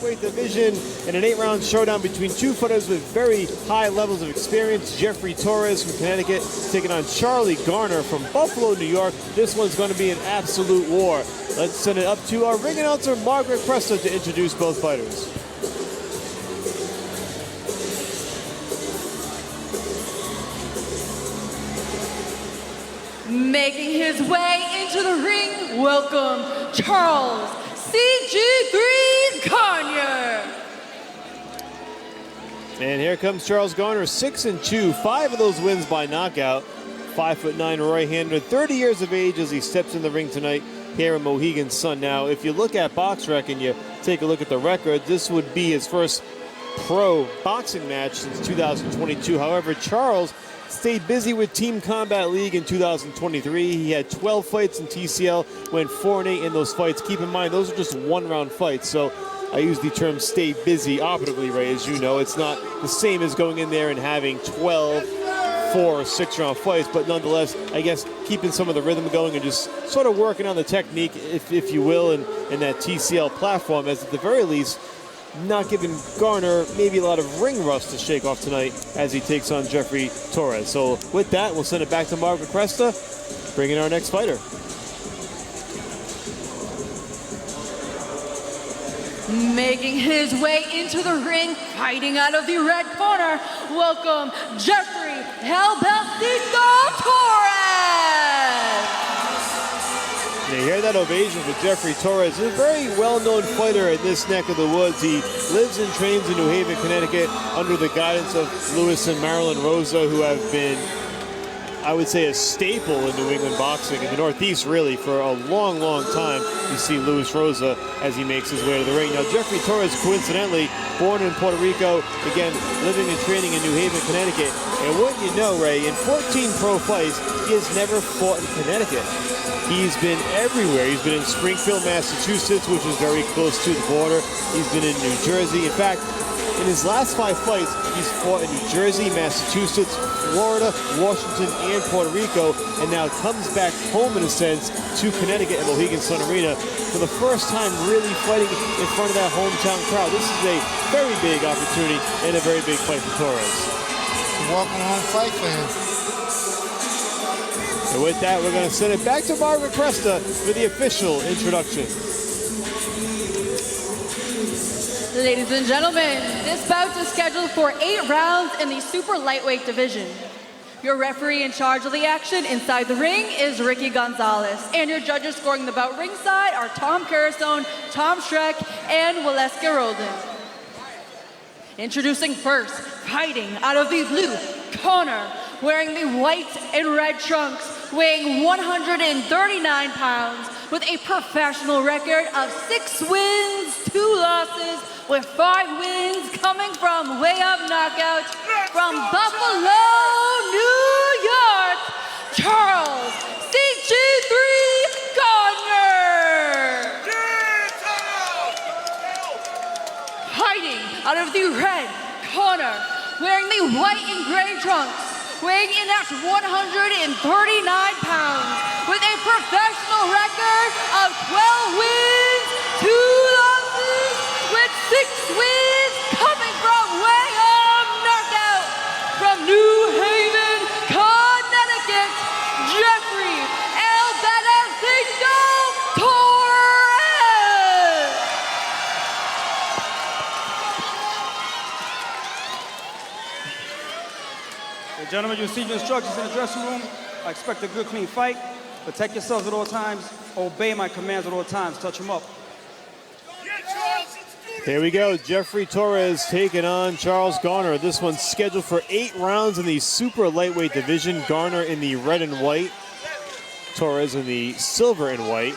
lightweight division in an 8-round showdown between two fighters with very high levels of experience. Jeffery Torres from Connecticut taking on Garner from Buffalo, New York. This one's going to be an absolute war. Let's send it up to our ring announcer, Margaret Cresta, to introduce both fighters. Making his way into the ring, welcome Charles CG3 Garner. And here comes Charles Garner, 6-2, 5 of those wins by knockout. 5'9" right-hander, 30 years of age as he steps in the ring tonight here in Mohegan Sun. Now, if you look at BoxRec and you take a look at the record, this would be his first pro boxing match since 2022. However, Charles stayed busy with Team Combat League in 2023. He had 12 fights in TCL, went 4-8 in those fights. Keep in mind, those are just one-round fights. So I use the term stay busy operatively, Ray, as you know. It's not the same as going in there and having 12 4- or 6-round fights, but nonetheless, I guess keeping some of the rhythm going and just sort of working on the technique, if you will, in that TCL platform, as at the very least, not giving Garner maybe a lot of ring rust to shake off tonight as he takes on Jeffery Torres. So with that, we'll send it back to Margaret Cresta, bring in our next fighter. Making his way into the ring, fighting out of the red corner, welcome Jeffery Torres. You hear that ovation for Jeffery Torres. He's a very well-known fighter in this neck of the woods. He lives and trains in New Haven, Connecticut, under the guidance of Lewis and Marilyn Rosa, who have been, I would say, a staple in New England boxing, in the Northeast, really, for a long, long time. You see Luis Rosa as he makes his way to the ring. Now, Jeffery Torres, coincidentally, born in Puerto Rico, again, living and training in New Haven, Connecticut. And wouldn't you know, Ray, in 14 pro fights, he has never fought in Connecticut. He's been everywhere. He's been in Springfield, Massachusetts, which is very close to the border. He's been in New Jersey. In fact, in his last 5 fights, he's fought in New Jersey, Massachusetts, Florida, Washington, and Puerto Rico, and now comes back home, in a sense, to Connecticut at Mohegan Sun Arena for the first time really fighting in front of that hometown crowd. This is a very big opportunity and a very big fight for Torres. Welcome home fight for him. And with that, we're going to send it back to Margaret Cresta for the official introduction. Ladies and gentlemen, this bout is scheduled for 8 rounds in the super lightweight division. Your referee in charge of the action inside the ring is Ricky Gonzalez, and your judges scoring the bout ringside are Tom Carasone, Tom Schreck, and Waleska Roldan. Introducing first, fighting out of the blue corner, wearing the white and red trunks, weighing 139 pounds, with a professional record of 6 wins, 2 losses, with 5 wins coming from way up knockout from Buffalo, New York, Charles CG3 Garner. Fighting out of the red corner, wearing the white and gray trunks, weighing in at 139 pounds, with a professional record of 12 wins, 2 losses, with 6 wins coming from way up knockout from New Haven, Connecticut, Jeffery Torres. Gentlemen, you receive your instructions in the dressing room. I expect a good, clean fight. Protect yourselves at all times. Obey my commands at all times. Touch them up. Here we go. Jeffery Torres taking on Charles Garner. This one's scheduled for 8 rounds in the super lightweight division. Garner in the red and white, Torres in the silver and white.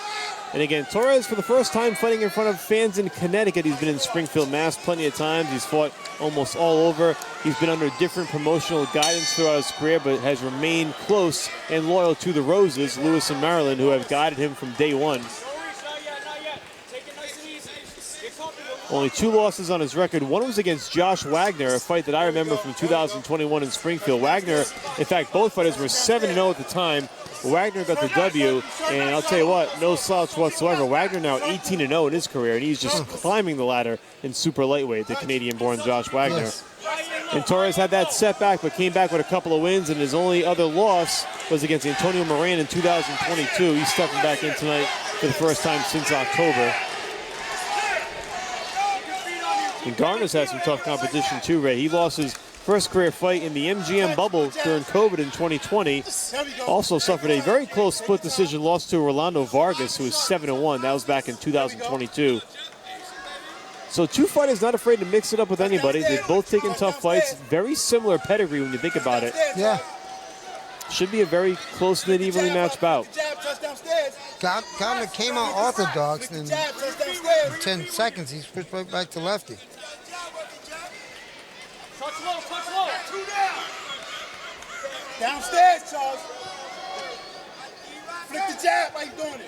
And again, Torres, for the first time fighting in front of fans in Connecticut. He's been in Springfield, Mass plenty of times. He's fought almost all over. He's been under different promotional guidance throughout his career, but has remained close and loyal to the Roses, Lewis and Marilyn, who have guided him from day one. Only 2 losses on his record. One was against Josh Wagner, a fight that I remember from 2021 in Springfield. Wagner, in fact, both fighters were 7-0 at the time. Wagner got the W, and I'll tell you what, no slouch whatsoever. Wagner now 18-0 in his career, and he's just climbing the ladder in super lightweight, the Canadian-born Josh Wagner. Yes. And Torres had that setback, but came back with a couple of wins, and his only other loss was against Antonio Moran in 2022. He's stepping back in tonight for the first time since October. And Garner's had some tough competition too, Ray. He lost his first career fight in the MGM bubble during COVID in 2020. Also suffered a very close split decision loss to Rolando Vargas, who was 7-1. That was back in 2022. So two fighters not afraid to mix it up with anybody. They've both taken tough fights. Very similar pedigree when you think about it. Yeah. Should be a very close-knit, evenly matched bout. Garner came out orthodox, and in 10 seconds, he switched right back to lefty. Touch low. 2 down. Downstairs, Charles. Flick the jab. How you doing it?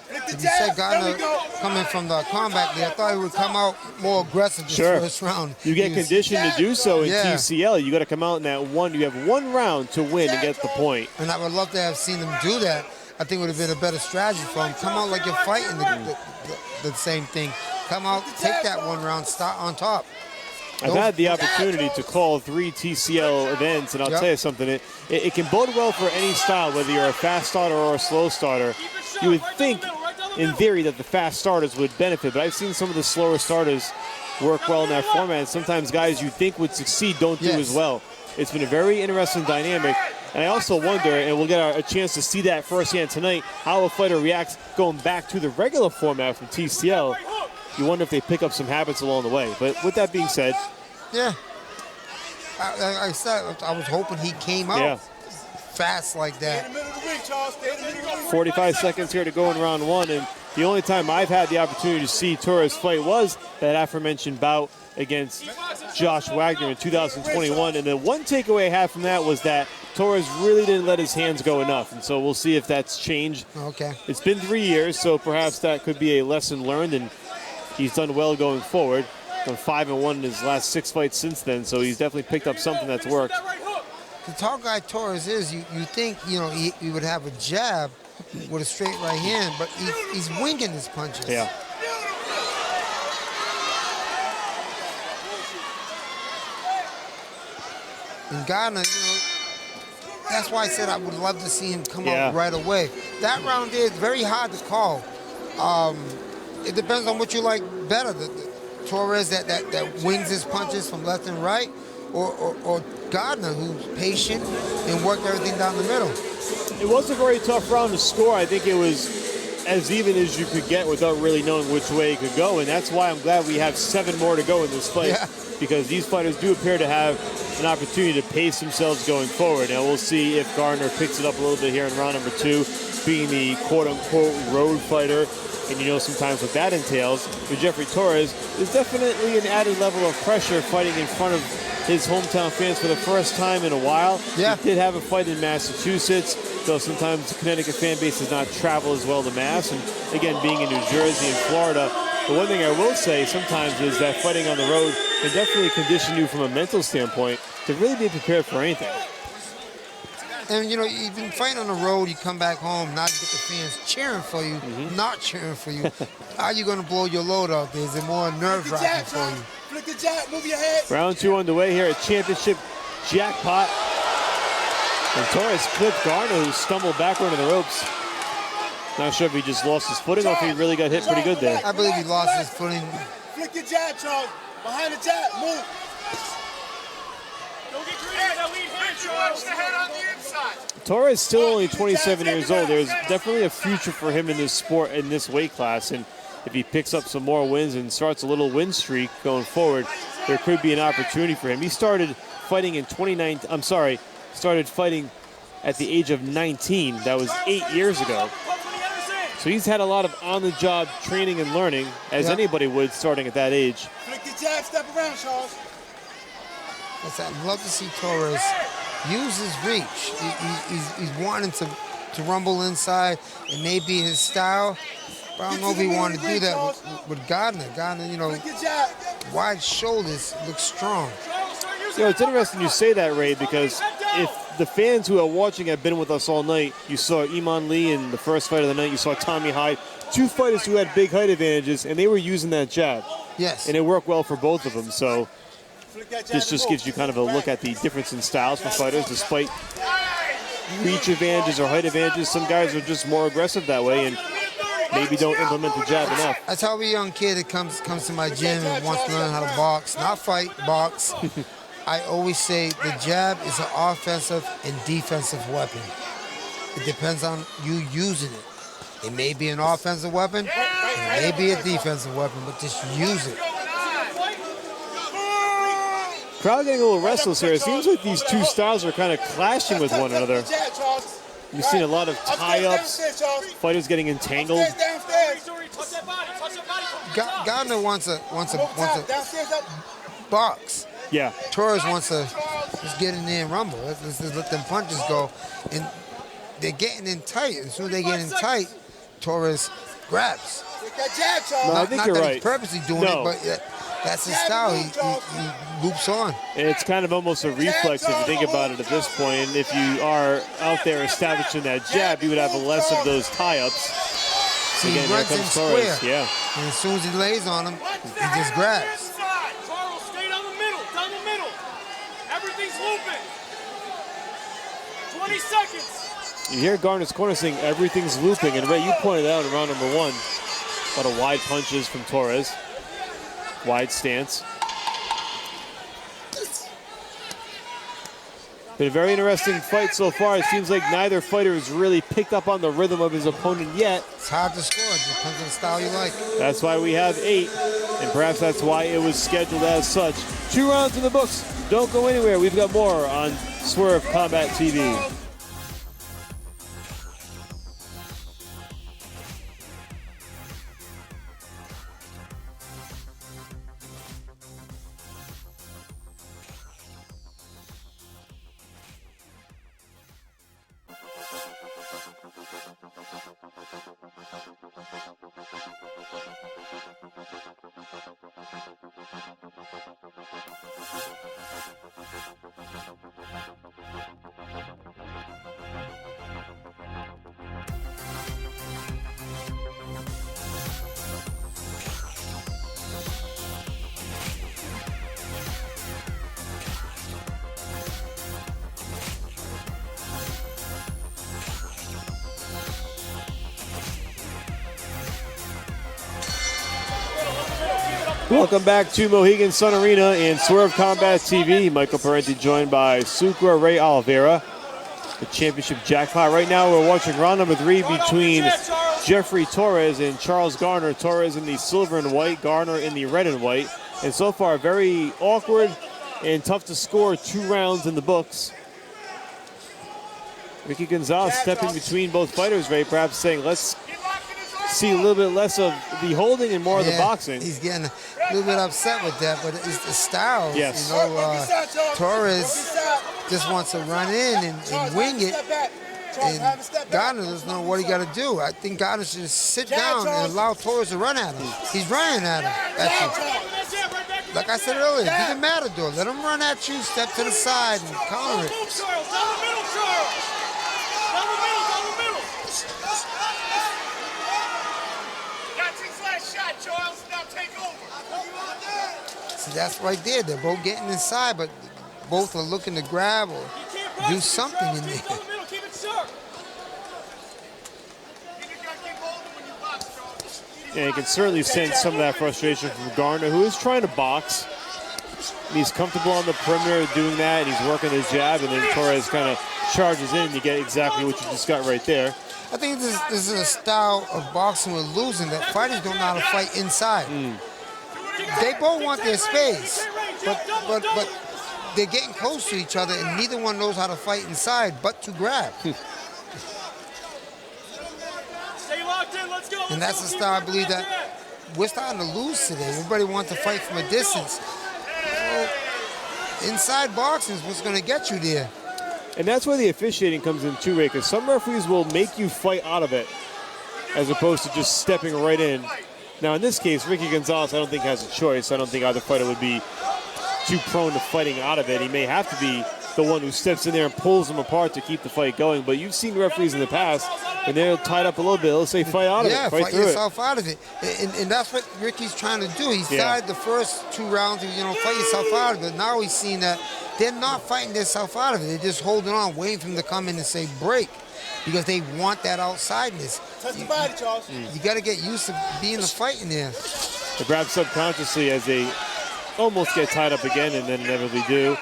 Flick the You jab. said Garner coming from the combat league. I thought he would come out more aggressive this first round. You get conditioned to do so in Yeah. TCL. You got to come out in that one. You have one round to win and get the point. And I would love to have seen him do that. I think it would have been a better strategy for him. Come out like you're fighting the same thing. Come out, take that one round, start on top. I've had the opportunity to call 3 TCL events, and I'll tell you something, it can bode well for any style, whether you're a fast starter or a slow starter. You would think, in theory, that the fast starters would benefit, but I've seen some of the slower starters work well in that format, and sometimes guys you think would succeed don't do as well. It's been a very interesting dynamic, and I also wonder, and we'll get a chance to see that firsthand tonight, how a fighter reacts going back to the regular format from TCL. You wonder if they pick up some habits along the way. But with that being said, yeah, I said I was hoping he came out fast like that. 45 seconds here to go in round one, and the only time I've had the opportunity to see Torres fight was that aforementioned bout against Josh Wagner in 2021. And the one takeaway I had from that was that Torres really didn't let his hands go enough, and so we'll see if that's changed. Okay. It's been 3 years, so perhaps that could be a lesson learned, and he's done well going forward. Done 5-1 in his last 6 fights since then, so he's definitely picked up something that's worked. The tall guy Torres is, you think, he would have a jab with a straight right hand, but he's winging his punches. Yeah. And Garner, that's why I said I would love to see him come out right away. That round there is very hard to call. It depends on what you like better. The Torres that wings his punches from left and right, or Garner, who's patient and worked everything down the middle. It was a very tough round to score. I think it was as even as you could get without really knowing which way it could go, and that's why I'm glad we have 7 more to go in this fight, because these fighters do appear to have an opportunity to pace themselves going forward. Now we'll see if Garner picks it up a little bit here in round number 2, being the quote-unquote road fighter. And sometimes what that entails with Jeffery Torres is definitely an added level of pressure fighting in front of his hometown fans for the first time in a while. Yeah. He did have a fight in Massachusetts, though sometimes the Connecticut fan base does not travel as well to Mass. And again, being in New Jersey and Florida, the one thing I will say sometimes is that fighting on the road can definitely condition you from a mental standpoint to really be prepared for anything. And you've been fighting on the road, you come back home, now you get the fans cheering for you, not cheering for you. How are you going to blow your load out there? Is it more nerve-wracking for you? Flick the jab, move your head. Round 2 underway here at Championship Jackpot. And Torres clipped Garner, who stumbled backward into the ropes. Not sure if he just lost his footing or if he really got hit pretty good there. I believe he lost his footing. Flick your jab, Charles. Behind the jab, move. Don't get greedy with that lead hand, Charles. The head on the inside. Torres still only 27 years old. There's definitely a future for him in this sport, in this weight class. And if he picks up some more wins and starts a little win streak going forward, there could be an opportunity for him. He started fighting in started fighting at the age of 19. That was 8 years ago. So he's had a lot of on-the-job training and learning, as anybody would starting at that age. Flick the jab, step around, Charles. I'd love to see Torres use his reach. He's wanting to rumble inside. It may be his style, but I don't know if he wanted to do that with Garner. Garner, wide shoulders, looks strong. It's interesting you say that, Ray, because if the fans who are watching have been with us all night. You saw Iman Lee in the first fight of the night. You saw Tommy Hyde. Two fighters who had big height advantages, and they were using that jab. Yes. And it worked well for both of them. So this just gives you kind of a look at the difference in styles for fighters. Despite reach advantages or height advantages, some guys are just more aggressive that way and maybe don't implement the jab enough. I tell every young kid that comes to my gym and wants to learn how to box, not fight, box. I always say the jab is an offensive and defensive weapon. It depends on you using it. It may be an offensive weapon, it may be a defensive weapon, but just use it. Crowd getting a little restless here. It seems like these two styles are kind of clashing with one another. We've seen a lot of tie-ups, fighters getting entangled. Garner wants a box. Yeah. Torres wants to just get in there and rumble. Let's just let them punches go. And they're getting in tight. As soon as they get in tight, Torres grabs. No, I think not you're that right. He's purposely doing it, but that's his style. He loops on. And it's kind of almost a reflex if you think about it at this point. And if you are out there establishing that jab, you would have less of those tie-ups. See, Again, he runs in Torres. square. Yeah. And as soon as he lays on him, he just grabs. Charles, stay down the middle. Everything's looping. 20 seconds. You hear Garner's corner saying everything's looping. And Ray, you pointed out in round number one, a lot of wide punches from Torres. Wide stance. Been a very interesting fight so far. It seems like neither fighter has really picked up on the rhythm of his opponent yet. It's hard to score. It depends on the style you like. That's why we have 8, and perhaps that's why it was scheduled as such. 2 rounds in the books. Don't go anywhere. We've got more on Swerve Combat TV. Welcome back to Mohegan Sun Arena and Swerve Combat TV. Michael Parenti joined by Sucre Ray Oliveira, the championship jackpot. Right now we're watching round number 3 between Jeffery Torres and Charles Garner. Torres in the silver and white, Garner in the red and white. And so far very awkward and tough to score 2 rounds in the books. Ricky Gonzalez stepping between both fighters, Ray, perhaps saying let's see a little bit less of the holding and more of the boxing. He's getting a little bit upset with that, but it's the styles. Yes. You know, Torres just wants to run in and wing it, and Garner doesn't know what he got to do. I think Garner should just sit down and allow Torres to run at him. He's running at him. That's it. Like I said earlier, it doesn't matter, though. Let him run at you, step to the side, and counter it. See, that's right there. They're both getting inside, but both are looking to grab or do something in there. Yeah, you can certainly sense some of that frustration from Garner, who is trying to box. And he's comfortable on the perimeter doing that, and he's working his jab, and then Torres kind of charges in. You get exactly what you just got right there. I think this is a style of boxing we're losing, that fighters don't know how to fight inside. They both want their space, but they're getting close to each other, and neither one knows how to fight inside but to grab. And that's the style I believe that we're starting to lose today. Everybody wants to fight from a distance. Well, inside boxing is what's going to get you there. And that's where the officiating comes in too, Ray, because some referees will make you fight out of it as opposed to just stepping right in. Now, in this case, Ricky Gonzalez, I don't think has a choice. I don't think either fighter would be too prone to fighting out of it. He may have to be the one who steps in there and pulls them apart to keep the fight going. But you've seen referees in the past, when they're tied up a little bit, they'll say fight out of it, fight through yourself out of it. And that's what Ricky's trying to do. He started the first 2 rounds, fight yourself out of it. Now he's seen that they're not fighting themselves out of it. They're just holding on, waiting for him to come in and say break, because they want that outsideness. Touch the body, Charles. You got to get used to being the fight in there. They grab subconsciously as they almost get tied up again, and then inevitably do.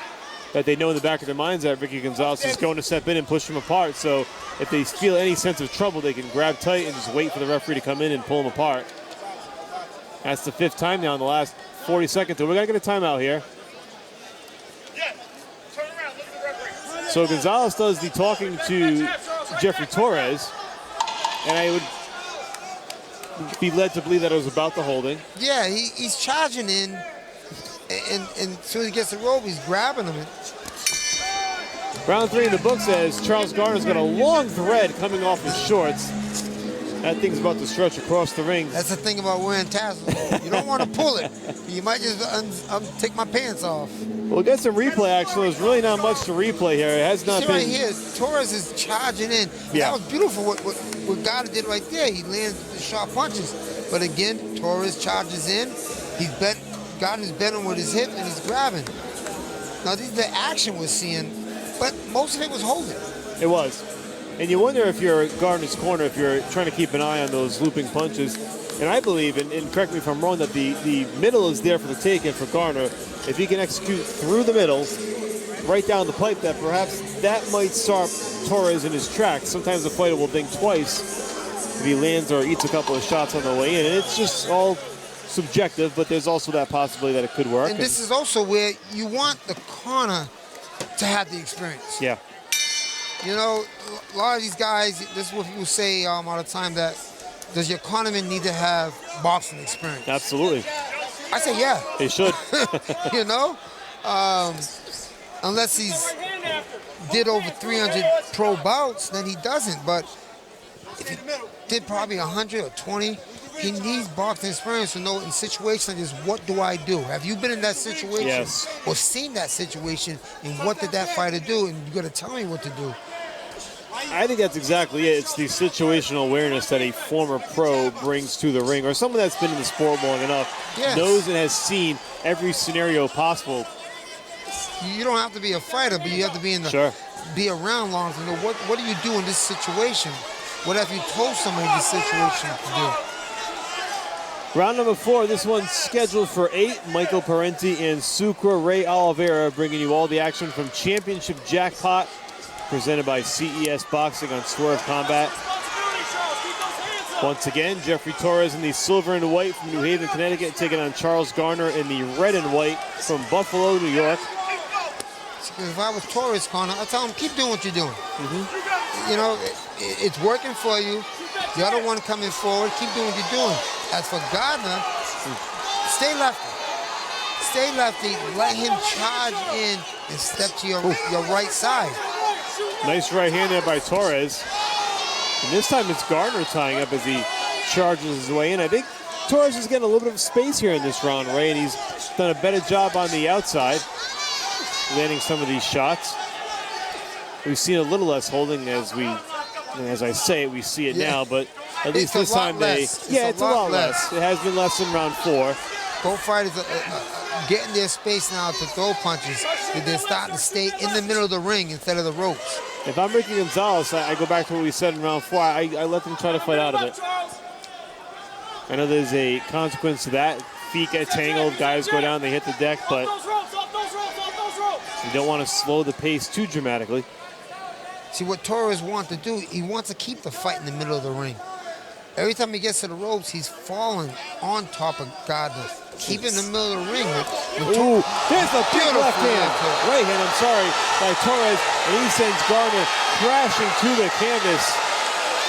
That they know in the back of their minds that Ricky Gonzalez is going to step in and push them apart. So if they feel any sense of trouble, they can grab tight and just wait for the referee to come in and pull them apart. That's the 5th time now in the last 40 seconds. So we got to get a timeout here. Yeah. Turn around. Look at the referee. So Gonzalez does the talking to Jeffery Torres, and I would be led to believe that it was about the holding. Yeah, he's charging in, and as soon as he gets the rope, he's grabbing him. Round 3 in the book says Charles Garner's got a long thread coming off his shorts. That thing's about to stretch across the ring. That's the thing about wearing tassels. You don't want to pull it. You might just take my pants off. We'll get some replay action. There's really not much to replay here. It has not See been. right here, Torres is charging in. Yeah. That was beautiful what Garner did right there. He lands the sharp punches. But again, Torres charges in. Garner's bending with his hip and he's grabbing. Now, this is the action we're seeing, but most of it was holding. It was. And you wonder if you're Garner's corner, if you're trying to keep an eye on those looping punches. And I believe, and correct me if I'm wrong, that the middle is there for the taking for Garner. If he can execute through the middle, right down the pipe, that perhaps that might stop Torres in his tracks. Sometimes the fighter will think twice if he lands or eats a couple of shots on the way in. And it's just all subjective, but there's also that possibility that it could work. And this is also where you want the corner to have the experience. Yeah. You know, a lot of these guys, this is what people say all the time, that does your cornerman need to have boxing experience? Absolutely. I say yeah. They should. You know? Unless he's did over 300 pro bouts, then he doesn't. But if he did probably 100 or 20, he needs boxing experience to know in situations like this, what do I do? Have you been in that situation? Yes. Or seen that situation, and what did that fighter do? And you got to tell me what to do. I think that's exactly it. It's the situational awareness that a former pro brings to the ring, or someone that's been in the sport long enough, Yes. knows and has seen every scenario possible. You don't have to be a fighter, but you have to be in the Sure. be around long to know what do you do in this situation? What have you told somebody this situation to do? Round number 4, this one's scheduled for 8. Michael Parenti and Sucre Ray Oliveira bringing you all the action from Championship Jackpot, presented by CES Boxing on Swerve Combat. Once again, Jeffery Torres in the silver and white from New Haven, Connecticut, taking on Charles Garner in the red and white from Buffalo, New York. If I was Torres' corner, I'd tell him, keep doing what you're doing. You know, it's working for you. The other one coming forward, keep doing what you're doing. As for Garner, stay lefty. Stay lefty, let him charge in and step to your right side. Nice right hand there by Torres. And this time it's Garner tying up as he charges his way in. I think Torres is getting a little bit of space here in this round, Ray, and he's done a better job on the outside, landing some of these shots. We've seen a little less holding as I say it, we see it now, but at least this time it's a lot less. It has been less than round 4. Both fighters are getting their space now to throw punches. They're starting to stay in the middle of the ring instead of the ropes. If I'm Ricky Gonzalez, I go back to what we said in round 4. I let them try to fight out of it. I know there's a consequence to that. Feet get tangled, guys go down, they hit the deck, but you don't want to slow the pace too dramatically. See, what Torres wants to do, he wants to keep the fight in the middle of the ring. Every time he gets to the ropes, he's falling on top of Garner. Keep in the middle of the ring. Ooh, there's a big left hand. Right hand, I'm sorry, by Torres, and he sends Garner crashing to the canvas.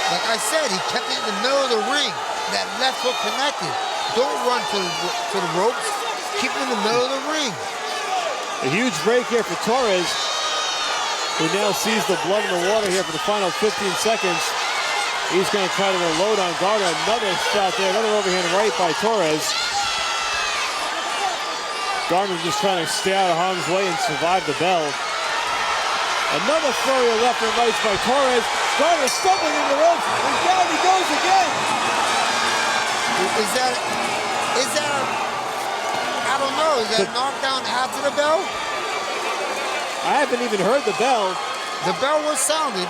Like I said, he kept it in the middle of the ring. That left hook connected. Don't run to the ropes. Keep it in the middle of the ring. A huge break here for Torres, who now sees the blood in the water here for the final 15 seconds. He's going to try to unload on Garner. Another shot there, another overhand right by Torres. Garner just trying to stay out of harm's way and survive the bell. Another flurry of left and rights by Torres. Garner stumbling in the ropes, and down he goes again. Is that I don't know, is that knockdown after the bell? I haven't even heard the bell. The bell was sounded.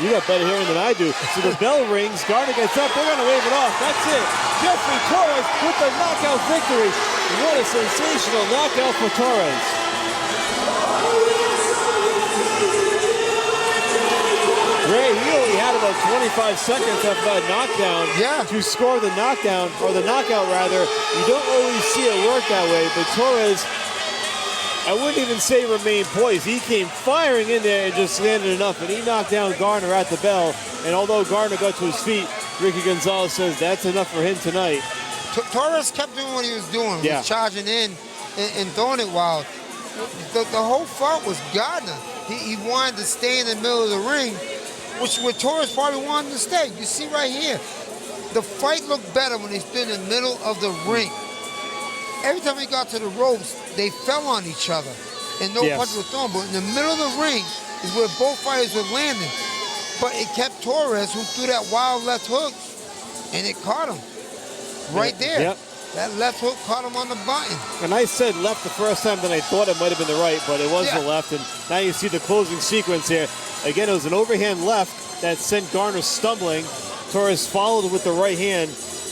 You got better hearing than I do. So the bell rings, Garner gets up, they're gonna wave it off. That's it. Jeffery Torres with the knockout victory. What a sensational knockout for Torres. Ray, he only had about 25 seconds after that knockdown to score the knockdown, or the knockout rather. You don't always see it work that way, but Torres, I wouldn't even say remained poised. He came firing in there and just landed enough, and he knocked down Garner at the bell. And although Garner got to his feet, Ricky Gonzalez says that's enough for him tonight. Torres kept doing what he was doing. He was charging in and throwing it wild. The whole fault was Garner. He wanted to stay in the middle of the ring, which Torres probably wanted to stay. You see right here, the fight looked better when they stood in the middle of the ring. Every time he got to the ropes, they fell on each other, and no punch was thrown. But in the middle of the ring is where both fighters were landing. But it kept Torres, who threw that wild left hook, and it caught him right there. Yep. That left hook caught him on the button. And I said left the first time, then I thought it might have been the right, but it was the left. And now you see the closing sequence here. Again, it was an overhand left that sent Garner stumbling. Torres followed with the right hand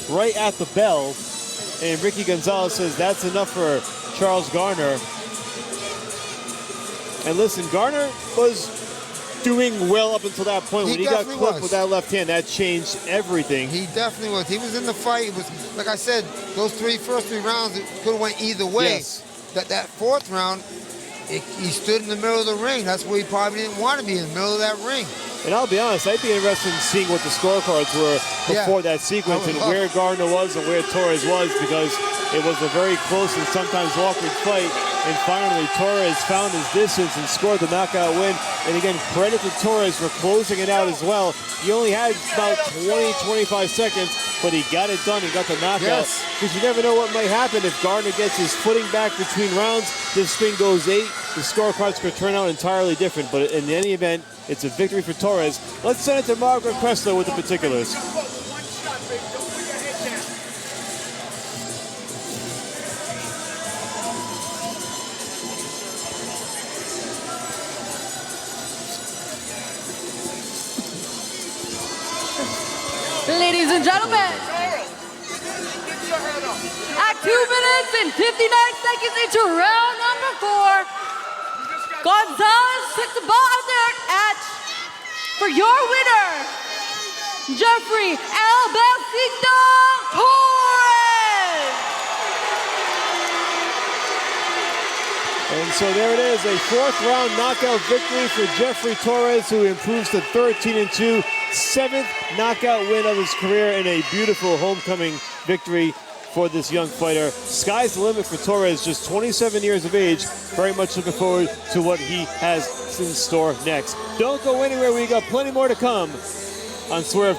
right at the bell. And Ricky Gonzalez says that's enough for Charles Garner. And listen, Garner was doing well up until that point. When he got clipped with that left hand, that changed everything. He definitely was. He was in the fight. It was, like I said, those first three rounds, it could have went either way. Yes. That fourth round, he stood in the middle of the ring. That's where he probably didn't want to be, in the middle of that ring. And I'll be honest, I'd be interested in seeing what the scorecards were before that sequence and where Garner was and where Torres was, because it was a very close and sometimes awkward fight. And finally, Torres found his distance and scored the knockout win. And again, credit to Torres for closing it out as well. He only had about 20, 25 seconds, but he got it done and got the knockout. Because you never know what might happen if Garner gets his footing back between rounds. This thing goes 8. The scorecards could turn out entirely different. But in any event, it's a victory for Torres. Let's send it to Margaret Kressler with the particulars. Ladies and gentlemen, at 2 minutes and 59 seconds into round number 4, Gonzalez took the ball out there for your winner, Jeffery Torres. And so there it is, a 4th round knockout victory for Jeffery Torres, who improves to 13-2, 7th knockout win of his career, and a beautiful homecoming victory for this young fighter. Sky's the limit for Torres, just 27 years of age. Very much looking forward to what he has in store next. Don't go anywhere, we got plenty more to come on Swerve.